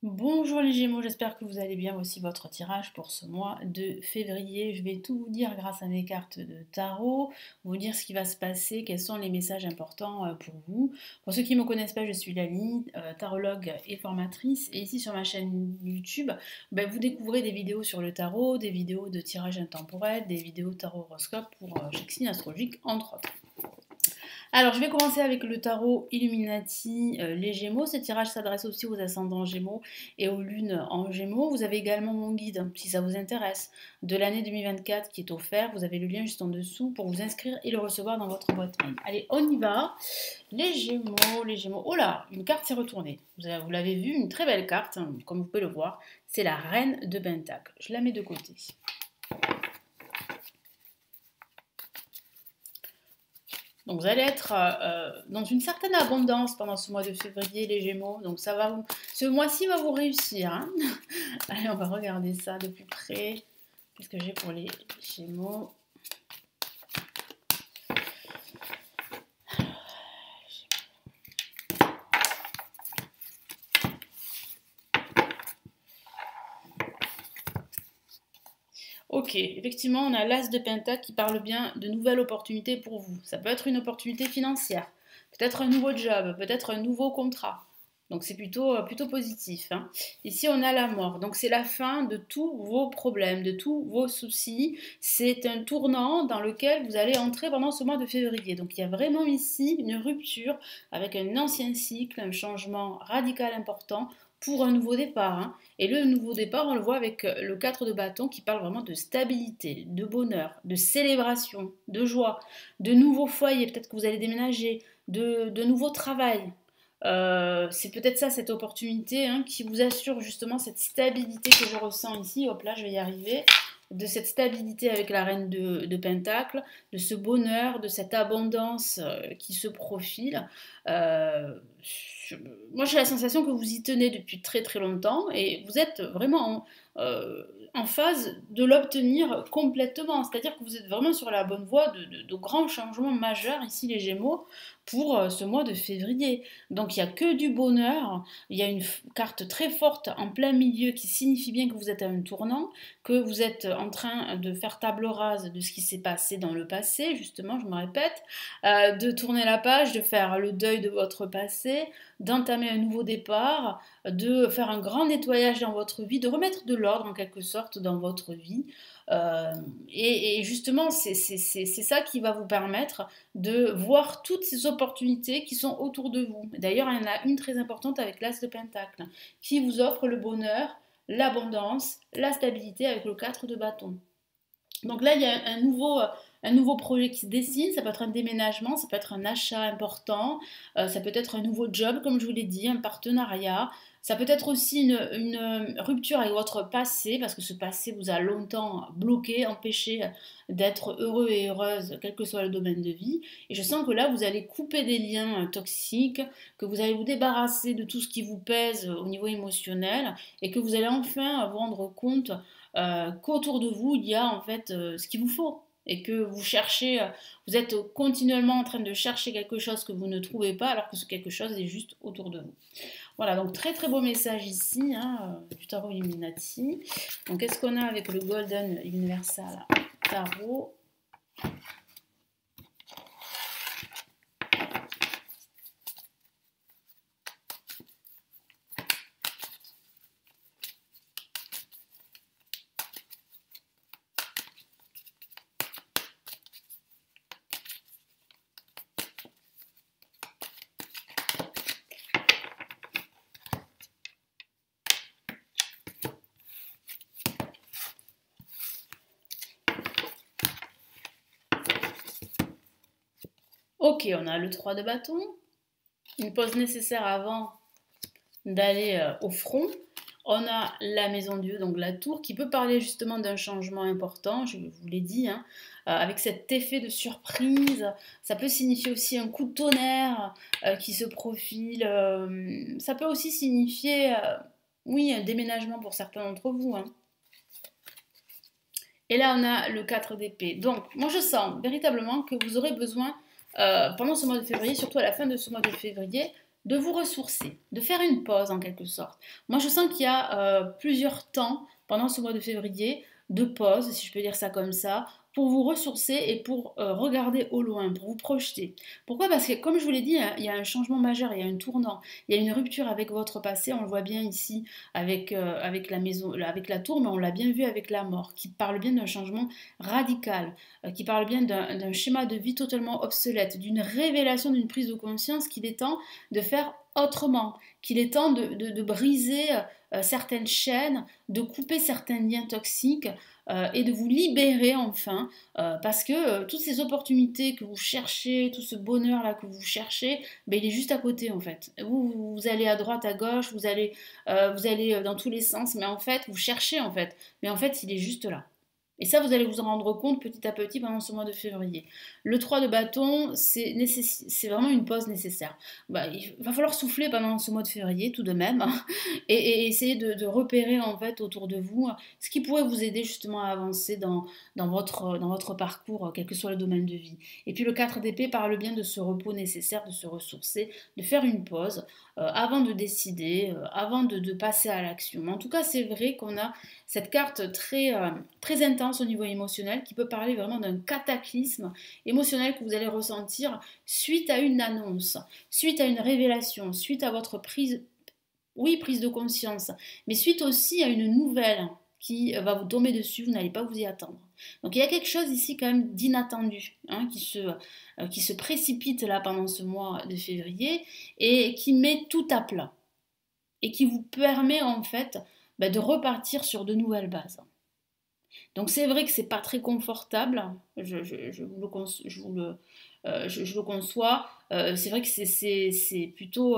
Bonjour les Gémeaux, j'espère que vous allez bien. Voici votre tirage pour ce mois de février. Je vais tout vous dire grâce à mes cartes de tarot, vous dire ce qui va se passer, quels sont les messages importants pour vous. Pour ceux qui ne me connaissent pas, je suis Lali, tarologue et formatrice. Et ici sur ma chaîne YouTube, vous découvrez des vidéos sur le tarot, des vidéos de tirage intemporel, des vidéos tarot horoscope pour chaque signe astrologique, entre autres. Alors, je vais commencer avec le tarot Illuminati, les Gémeaux. Ce tirage s'adresse aussi aux ascendants Gémeaux et aux lunes en Gémeaux. Vous avez également mon guide, si ça vous intéresse, de l'année 2024 qui est offert. Vous avez le lien juste en dessous pour vous inscrire et le recevoir dans votre boîte mail. Allez, on y va. Les Gémeaux, les Gémeaux. Oh là, une carte s'est retournée. Vous l'avez vu, une très belle carte, hein, comme vous pouvez le voir. C'est la Reine de Pentacle. Je la mets de côté. Donc vous allez être dans une certaine abondance pendant ce mois de février, les Gémeaux. Donc ce mois-ci va vous réussir, hein. Allez, on va regarder ça de plus près. Qu'est-ce que j'ai pour les Gémeaux? Ok, effectivement, on a l'As de Pentacle qui parle bien de nouvelles opportunités pour vous. Ça peut être une opportunité financière, peut-être un nouveau job, peut-être un nouveau contrat. Donc c'est plutôt positif, hein. Ici, on a la mort. Donc c'est la fin de tous vos problèmes, de tous vos soucis. C'est un tournant dans lequel vous allez entrer pendant ce mois de février. Donc il y a vraiment ici une rupture avec un ancien cycle, un changement radical important pour un nouveau départ, hein. Et le nouveau départ, on le voit avec le 4 de bâton qui parle vraiment de stabilité, de bonheur, de célébration, de joie, de nouveaux foyers, peut-être que vous allez déménager, de nouveaux travail. C'est peut-être ça, cette opportunité, hein, qui vous assure justement cette stabilité que je ressens ici. Hop là, je vais y arriver. De cette stabilité avec la reine de Pentacle, de ce bonheur, de cette abondance qui se profile. Euh, Moi, j'ai la sensation que vous y tenez depuis très très longtemps et vous êtes vraiment en phase de l'obtenir complètement. C'est-à-dire que vous êtes vraiment sur la bonne voie de grands changements majeurs ici, les Gémeaux, pour ce mois de février. Donc, il n'y a que du bonheur. Il y a une carte très forte en plein milieu qui signifie bien que vous êtes à un tournant, que vous êtes en train de faire table rase de ce qui s'est passé dans le passé, justement, je me répète, de tourner la page, de faire le deuil de votre passé, d'entamer un nouveau départ, de faire un grand nettoyage dans votre vie, de remettre de l'ordre en quelque sorte dans votre vie. Euh, et justement, c'est ça qui va vous permettre de voir toutes ces opportunités qui sont autour de vous. D'ailleurs, il y en a une très importante avec l'As de Pentacle, qui vous offre le bonheur, l'abondance, la stabilité avec le 4 de bâton. Donc là, il y a un nouveau projet qui se dessine. Ça peut être un déménagement, ça peut être un achat important, ça peut être un nouveau job, comme je vous l'ai dit, un partenariat. Ça peut être aussi une rupture avec votre passé, parce que ce passé vous a longtemps bloqué, empêché d'être heureux et heureuse, quel que soit le domaine de vie. Et je sens que là, vous allez couper des liens toxiques, que vous allez vous débarrasser de tout ce qui vous pèse au niveau émotionnel, et que vous allez enfin vous rendre compte qu'autour de vous, il y a en fait ce qu'il vous faut. Et que vous cherchez, vous êtes continuellement en train de chercher quelque chose que vous ne trouvez pas, alors que ce quelque chose est juste autour de vous. Voilà, donc très très beau message ici, hein, du tarot Illuminati. Donc qu'est-ce qu'on a avec le Golden Universal Tarot? Ok, on a le 3 de bâton, une pause nécessaire avant d'aller au front. On a la maison Dieu, donc la tour, qui peut parler justement d'un changement important, je vous l'ai dit, hein, avec cet effet de surprise. Ça peut signifier aussi un coup de tonnerre qui se profile. Ça peut aussi signifier, oui, un déménagement pour certains d'entre vous, hein. Et là, on a le 4 d'épée. Donc, moi, je sens véritablement que vous aurez besoin, pendant ce mois de février, surtout à la fin de ce mois de février, de vous ressourcer, de faire une pause en quelque sorte. Moi, je sens qu'il y a plusieurs temps pendant ce mois de février de pause, si je peux dire ça comme ça, pour vous ressourcer et pour regarder au loin, pour vous projeter. Pourquoi? Parce que, comme je vous l'ai dit, hein, il y a un changement majeur, il y a un tournant, il y a une rupture avec votre passé, on le voit bien ici avec la maison, avec la tour, mais on l'a bien vu avec la mort, qui parle bien d'un changement radical, qui parle bien d'un schéma de vie totalement obsolète, d'une révélation, d'une prise de conscience qu'il est temps de faire autrement, qu'il est temps de briser certaines chaînes, de couper certains liens toxiques et de vous libérer enfin, parce que toutes ces opportunités que vous cherchez, tout ce bonheur-là que vous cherchez, ben, il est juste à côté en fait. Vous allez à droite, à gauche, vous allez dans tous les sens, mais en fait, vous cherchez en fait, mais en fait, il est juste là. Et ça, vous allez vous en rendre compte petit à petit pendant ce mois de février. Le 3 de bâton, c'est vraiment une pause nécessaire. Bah, il va falloir souffler pendant ce mois de février, tout de même, hein, et essayer de repérer en fait autour de vous ce qui pourrait vous aider justement à avancer dans votre parcours, quel que soit le domaine de vie. Et puis le 4 d'épée parle bien de ce repos nécessaire, de se ressourcer, de faire une pause avant de décider, avant de passer à l'action. Mais en tout cas, c'est vrai qu'on a cette carte très intense au niveau émotionnel qui peut parler vraiment d'un cataclysme émotionnel que vous allez ressentir suite à une annonce, suite à une révélation, suite à votre prise de conscience, mais suite aussi à une nouvelle qui va vous tomber dessus, vous n'allez pas vous y attendre. Donc il y a quelque chose ici quand même d'inattendu hein, qui se précipite là pendant ce mois de février et qui met tout à plat et qui vous permet en fait de repartir sur de nouvelles bases. Donc c'est vrai que c'est pas très confortable, je le conçois. C'est vrai que c'est plutôt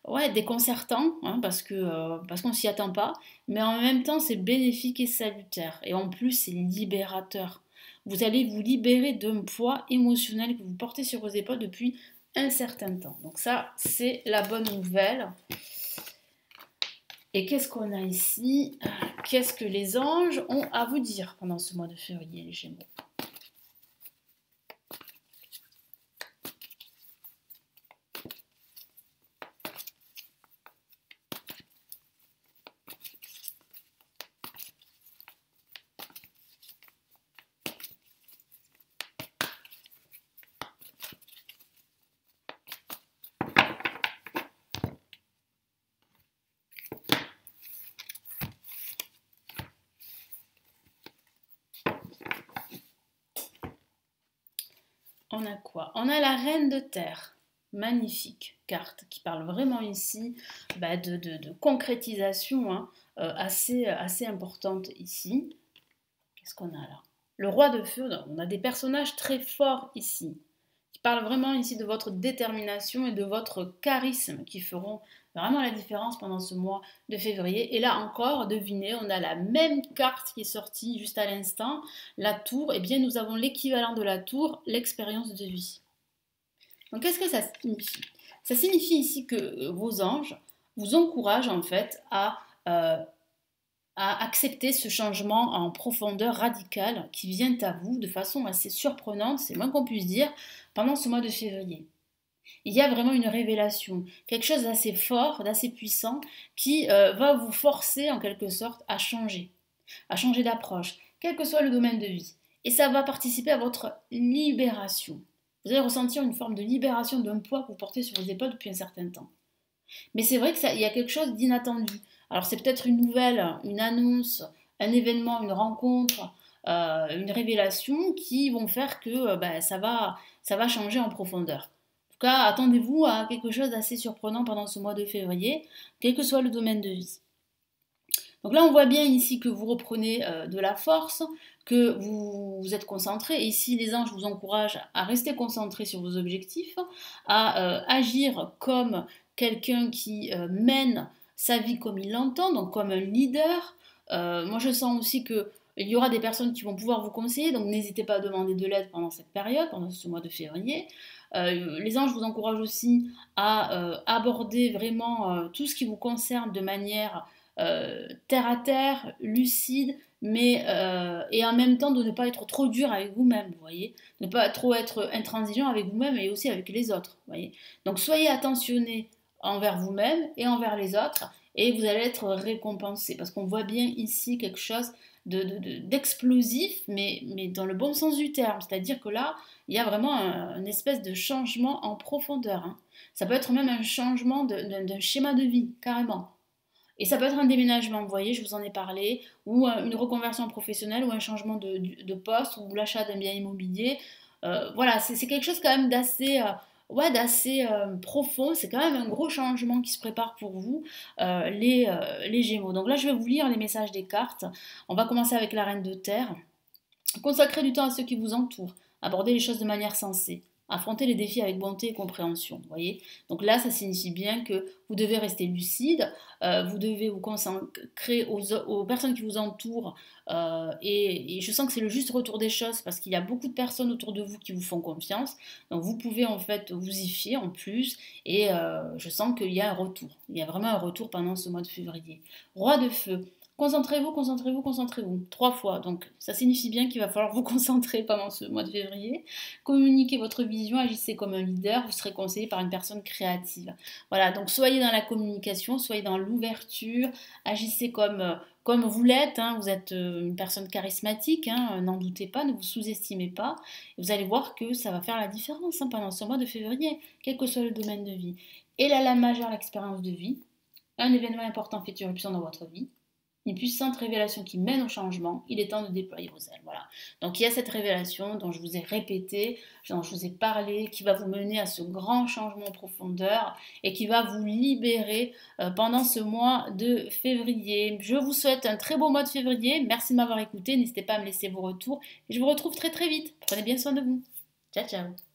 ouais, déconcertant hein, parce qu'on s'y attend pas, mais en même temps c'est bénéfique et salutaire. Et en plus c'est libérateur. Vous allez vous libérer d'un poids émotionnel que vous portez sur vos épaules depuis un certain temps. Donc ça c'est la bonne nouvelle. Et qu'est-ce qu'on a ici? Qu'est-ce que les anges ont à vous dire pendant ce mois de février, les Gémeaux? On a quoi? On a la reine de terre. Magnifique carte qui parle vraiment ici de concrétisation hein, assez importante ici. Qu'est-ce qu'on a là? Le roi de feu, on a des personnages très forts ici, qui parlent vraiment ici de votre détermination et de votre charisme qui feront vraiment la différence pendant ce mois de février. Et là encore, devinez, on a la même carte qui est sortie juste à l'instant, la tour. Eh bien, nous avons l'équivalent de la tour, l'expérience de vie. Donc, qu'est-ce que ça signifie? Ça signifie ici que vos anges vous encouragent en fait à accepter ce changement en profondeur radicale qui vient à vous de façon assez surprenante, c'est moins qu'on puisse dire, pendant ce mois de février. Il y a vraiment une révélation, quelque chose d'assez fort, d'assez puissant, qui va vous forcer en quelque sorte à changer d'approche, quel que soit le domaine de vie. Et ça va participer à votre libération. Vous allez ressentir une forme de libération d'un poids que vous portez sur vos épaules depuis un certain temps. Mais c'est vrai qu'il y a quelque chose d'inattendu. Alors c'est peut-être une nouvelle, une annonce, un événement, une rencontre, une révélation qui vont faire que ça va changer en profondeur. En tout cas, attendez-vous à quelque chose d'assez surprenant pendant ce mois de février, quel que soit le domaine de vie. Donc là, on voit bien ici que vous reprenez de la force, que vous êtes concentré. Et ici, les anges vous encouragent à rester concentré sur vos objectifs, à agir comme quelqu'un qui mène sa vie comme il l'entend, donc comme un leader. Moi, je sens aussi que il y aura des personnes qui vont pouvoir vous conseiller, donc n'hésitez pas à demander de l'aide pendant cette période, pendant ce mois de février. Les anges vous encouragent aussi à aborder vraiment tout ce qui vous concerne de manière terre à terre, lucide, mais et en même temps de ne pas être trop dur avec vous-même, vous voyez, ne pas trop être intransigeant avec vous-même et aussi avec les autres, vous voyez. Donc soyez attentionnés envers vous-même et envers les autres, et vous allez être récompensé, parce qu'on voit bien ici quelque chose d'explosif, mais dans le bon sens du terme, c'est-à-dire que là, il y a vraiment une espèce de changement en profondeur, hein. Ça peut être même un changement d'un schéma de vie, carrément. Et ça peut être un déménagement, vous voyez, je vous en ai parlé, ou une reconversion professionnelle, ou un changement de poste, ou l'achat d'un bien immobilier. Voilà, c'est quelque chose quand même d'assez ouais, d'assez profond. C'est quand même un gros changement qui se prépare pour vous, les Gémeaux. Donc là, je vais vous lire les messages des cartes. On va commencer avec la Reine de Terre. Consacrez du temps à ceux qui vous entourent. Abordez les choses de manière sensée. Affrontez les défis avec bonté et compréhension. Voyez. Donc là, ça signifie bien que vous devez rester lucide, vous devez vous consacrer aux personnes qui vous entourent, et je sens que c'est le juste retour des choses parce qu'il y a beaucoup de personnes autour de vous qui vous font confiance. Donc vous pouvez en fait vous y fier en plus, et je sens qu'il y a un retour. Il y a vraiment un retour pendant ce mois de février. Roi de feu. Concentrez-vous, concentrez-vous, concentrez-vous. 3 fois. Donc, ça signifie bien qu'il va falloir vous concentrer pendant ce mois de février. Communiquez votre vision, agissez comme un leader. Vous serez conseillé par une personne créative. Voilà, donc soyez dans la communication, soyez dans l'ouverture, agissez comme vous l'êtes, hein. Vous êtes une personne charismatique, hein, n'en doutez pas, ne vous sous-estimez pas. Et vous allez voir que ça va faire la différence, hein, pendant ce mois de février, quel que soit le domaine de vie. Et là, la majeure, l'expérience de vie. Un événement important fait irruption dans votre vie, une puissante révélation qui mène au changement, il est temps de déployer vos ailes. Voilà. Donc il y a cette révélation dont je vous ai répété, dont je vous ai parlé, qui va vous mener à ce grand changement en profondeur et qui va vous libérer pendant ce mois de février. Je vous souhaite un très beau mois de février. Merci de m'avoir écouté. N'hésitez pas à me laisser vos retours. Et je vous retrouve très très vite. Prenez bien soin de vous. Ciao, ciao.